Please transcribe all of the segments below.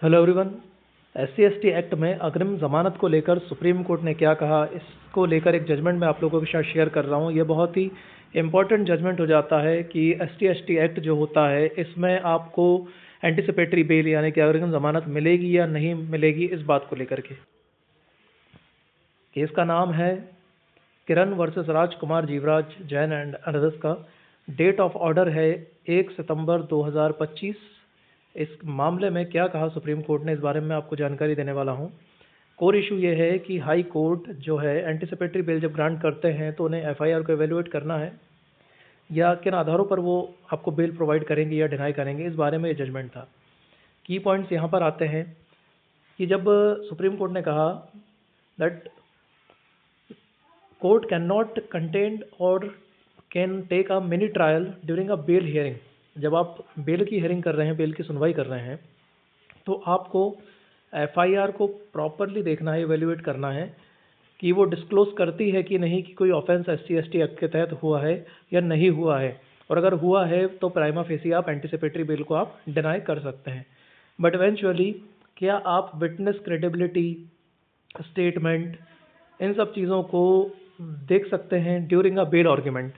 Hello everyone. SC/ST act में अग्रिम जमानत को लेकर सुप्रीम कोर्ट ने क्या कहा, इसको लेकर एक जजमेंट मैं आप लोगों के साथ शेयर कर रहा हूँ। ये बहुत ही इम्पोर्टेंट जजमेंट हो जाता है कि SC/ST एक्ट जो होता है इसमें आपको एंटिसिपेटरी बेल यानी कि अग्रिम जमानत मिलेगी या नहीं मिलेगी, इस बात को लेकर के। केस का नाम है Kiran versus Rajkumar Jeevraj Jain and others का। डेट ऑफ ऑर्डर है 1 सितंबर 2025। इस मामले में क्या कहा सुप्रीम कोर्ट ने, इस बारे में आपको जानकारी देने वाला हूं। कोर इशू ये है कि हाई कोर्ट जो है एंटिसिपेटरी बेल जब ग्रांट करते हैं तो उन्हें FIR को एवेल्युएट करना है या किन आधारों पर वो आपको बेल प्रोवाइड करेंगे या डिनाई करेंगे, इस बारे में ये जजमेंट था। की पॉइंट्स यहाँ पर आते हैं कि जब सुप्रीम कोर्ट ने कहा that court can not contend और can take a mini trial during a bail hearing. जब आप बेल की हियरिंग कर रहे हैं, बेल की सुनवाई कर रहे हैं, तो आपको FIR को प्रॉपरली देखना है, इवेल्युएट करना है कि वो डिस्क्लोज करती है कि नहीं कि कोई ऑफेंस SC/ST एक्ट के तहत हुआ है या नहीं हुआ है। और अगर हुआ है तो प्राइमा फेसी आप एंटिसिपेटरी बेल को आप डिनाई कर सकते हैं। बट इवेंचुअली क्या आप विटनेस क्रेडिबिलिटी, स्टेटमेंट, इन सब चीज़ों को देख सकते हैं ड्यूरिंग अ बेल आर्ग्यूमेंट।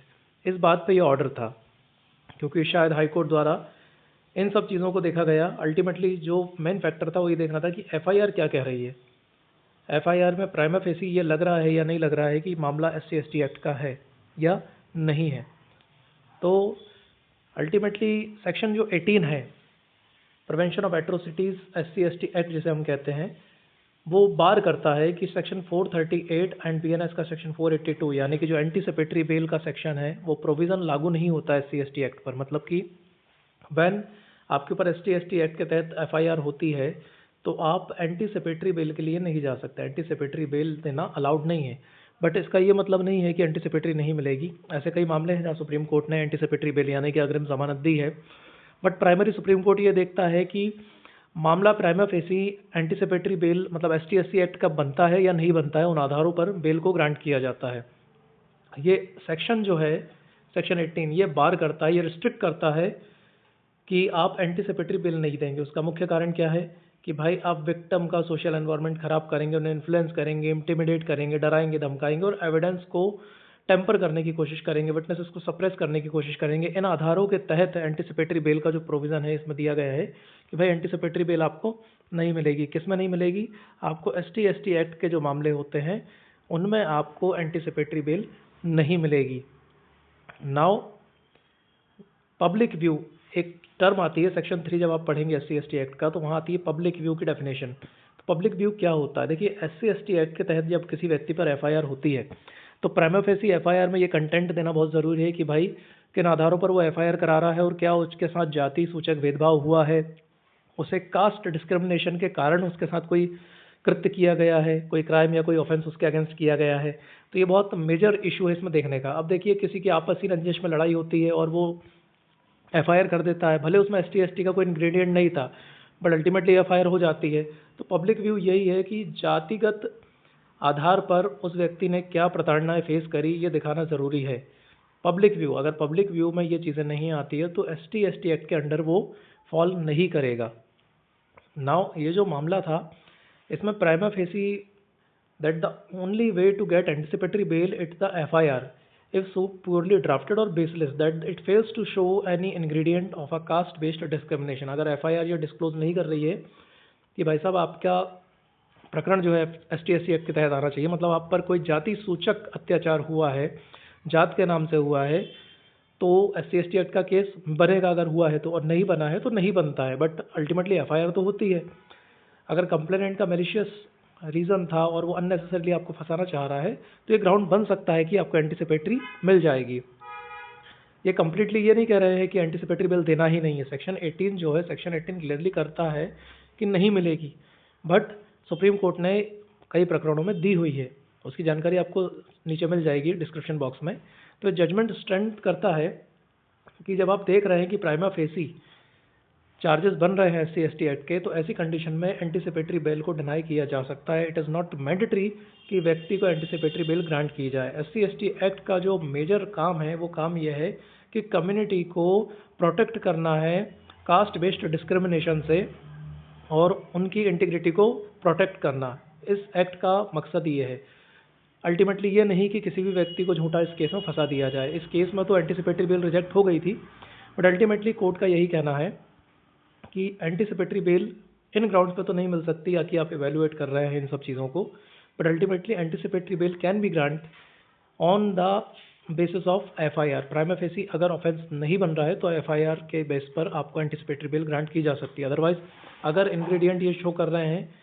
इस बात पे ये ऑर्डर था क्योंकि शायद हाई कोर्ट द्वारा इन सब चीज़ों को देखा गया। अल्टीमेटली जो मेन फैक्टर था वो ये देखना था कि FIR क्या कह रही है। FIR में प्राइमा फेसी ये लग रहा है या नहीं लग रहा है कि मामला SC/ST एक्ट का है या नहीं है। तो अल्टीमेटली सेक्शन जो 18 है, prevention of atrocities SC/ST act जिसे हम कहते हैं, वो बार करता है कि सेक्शन 438 एंड BNS का सेक्शन 482 यानी कि जो एंटीसिपेटरी बेल का सेक्शन है वो प्रोविज़न लागू नहीं होता है SC/ST एक्ट पर। मतलब कि व्हेन आपके ऊपर SC/ST एक्ट के तहत FIR होती है तो आप एंटीसिपेटरी बेल के लिए नहीं जा सकते, एंटीसिपेटरी बेल देना अलाउड नहीं है। बट इसका ये मतलब नहीं है कि एंटीसिपेटरी नहीं मिलेगी। ऐसे कई मामले हैं जहाँ सुप्रीम कोर्ट ने एंटीसिपेटरी बेल यानी कि अग्रिम जमानत दी है। बट प्राइमरी सुप्रीम कोर्ट ये देखता है कि मामला प्राइमा फेसी एंटीसिपेटरी बेल मतलब SC/ST एक्ट कब बनता है या नहीं बनता है, उन आधारों पर बेल को ग्रांट किया जाता है। ये सेक्शन जो है सेक्शन 18 ये बार करता है, ये रिस्ट्रिक्ट करता है कि आप एंटीसिपेटरी बेल नहीं देंगे। उसका मुख्य कारण क्या है कि भाई आप विक्टिम का सोशल एनवायरनमेंट खराब करेंगे, उन्हें इन्फ्लुएंस करेंगे, इंटिमिडेट करेंगे, डराएंगे, धमकाएंगे और एविडेंस को टेम्पर करने की कोशिश करेंगे, विटनेसेस को सप्रेस करने की कोशिश करेंगे। इन आधारों के तहत एंटीसिपेटरी बेल का जो प्रोविज़न है इसमें दिया गया है कि भाई एंटीसिपेटरी बेल आपको नहीं मिलेगी। किस में नहीं मिलेगी? आपको SC/ST एक्ट के जो मामले होते हैं उनमें आपको एंटीसिपेटरी बेल नहीं मिलेगी। नाउ पब्लिक व्यू एक टर्म आती है सेक्शन 3, जब आप पढ़ेंगे SC/ST एक्ट का तो वहाँ आती है पब्लिक व्यू की डेफिनेशन। तो पब्लिक व्यू क्या होता है? देखिए SC/ST एक्ट के तहत जब किसी व्यक्ति पर FIR होती है तो प्राइमा फेसी FIR में ये कंटेंट देना बहुत ज़रूरी है कि भाई किन आधारों पर वो FIR करा रहा है और क्या उसके साथ जाति सूचक भेदभाव हुआ है, उसे कास्ट डिस्क्रिमिनेशन के कारण उसके साथ कोई कृत्य किया गया है, कोई क्राइम या कोई ऑफेंस उसके अगेंस्ट किया गया है। तो ये बहुत मेजर इशू है इसमें देखने का। अब देखिए किसी की आपसी रंजिश में लड़ाई होती है और वो FIR कर देता है, भले उसमें ST/ST का कोई इंग्रेडिएंट नहीं था बट अल्टीमेटली FIR हो जाती है। तो पब्लिक व्यू यही है कि जातिगत आधार पर उस व्यक्ति ने क्या प्रताड़नाएं फेस करी ये दिखाना ज़रूरी है। पब्लिक व्यू, अगर पब्लिक व्यू में ये चीज़ें नहीं आती है तो ST/ST एक्ट के अंडर वो फॉल नहीं करेगा। नाउ ये जो मामला था इसमें prima facie that the only way to get anticipatory bail it's the FIR if so poorly drafted or baseless that it fails to show any ingredient of a caste based discrimination। अगर FIR ये disclose नहीं कर रही है कि भाई साहब आपका प्रकरण जो है ST/ST एक्ट के तहत आना चाहिए, मतलब आप पर कोई जाति सूचक अत्याचार हुआ है, जात के नाम से हुआ है, तो SC/ST एक्ट का केस बनेगा अगर हुआ है तो, और नहीं बना है तो नहीं बनता है। बट अल्टीमेटली FIR तो होती है। अगर कंप्लेनेंट का मेलिशियस रीज़न था और वो अननेसेसरली आपको फंसाना चाह रहा है तो ये ग्राउंड बन सकता है कि आपको एंटीसिपेटरी मिल जाएगी। ये कम्प्लीटली ये नहीं कह रहे हैं कि एंटीसिपेटरी बिल देना ही नहीं है। सेक्शन 18 जो है सेक्शन 18 क्लियरली करता है कि नहीं मिलेगी, बट सुप्रीम कोर्ट ने कई प्रकरणों में दी हुई है, उसकी जानकारी आपको नीचे मिल जाएगी डिस्क्रिप्शन बॉक्स में। तो जजमेंट स्टैंड करता है कि जब आप देख रहे हैं कि प्राइमा फेसी चार्जेस बन रहे हैं SC/ST एक्ट के, तो ऐसी कंडीशन में एंटीसिपेटरी बेल को डिनाई किया जा सकता है। इट इज़ नॉट मैंडेटरी कि व्यक्ति को एंटीसिपेटरी बेल ग्रांट की जाए। SC/ST एक्ट का जो मेजर काम है वो काम यह है कि कम्युनिटी को प्रोटेक्ट करना है कास्ट बेस्ड डिस्क्रिमिनेशन से, और उनकी इंटीग्रिटी को प्रोटेक्ट करना। इस एक्ट का मकसद ये है। अल्टीमेटली ये नहीं कि किसी भी व्यक्ति को झूठा इस केस में फंसा दिया जाए। इस केस में तो एंटीसिपेटरी बेल रिजेक्ट हो गई थी, बट अल्टीमेटली कोर्ट का यही कहना है कि एंटीसिपेटरी बेल इन ग्राउंड्स पे तो नहीं मिल सकती, या कि आप इवेलुएट कर रहे हैं इन सब चीज़ों को, but ultimately anticipatory bail can be grant on the basis of FIR. Prima facie अगर ऑफेंस नहीं बन रहा है तो एफआईआर के बेस पर आपको एंटीसिपेटरी बेल ग्रांट की जा सकती है। अदरवाइज अगर इंग्रेडिएंट ये शो कर रहे हैं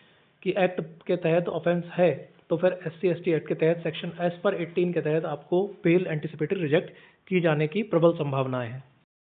कि एक्ट के तहत ऑफेंस है, तो फिर SC/ST एक्ट के तहत सेक्शन एस पर 18 के तहत आपको बेल एंटीसिपेटरी रिजेक्ट की जाने की प्रबल संभावना है।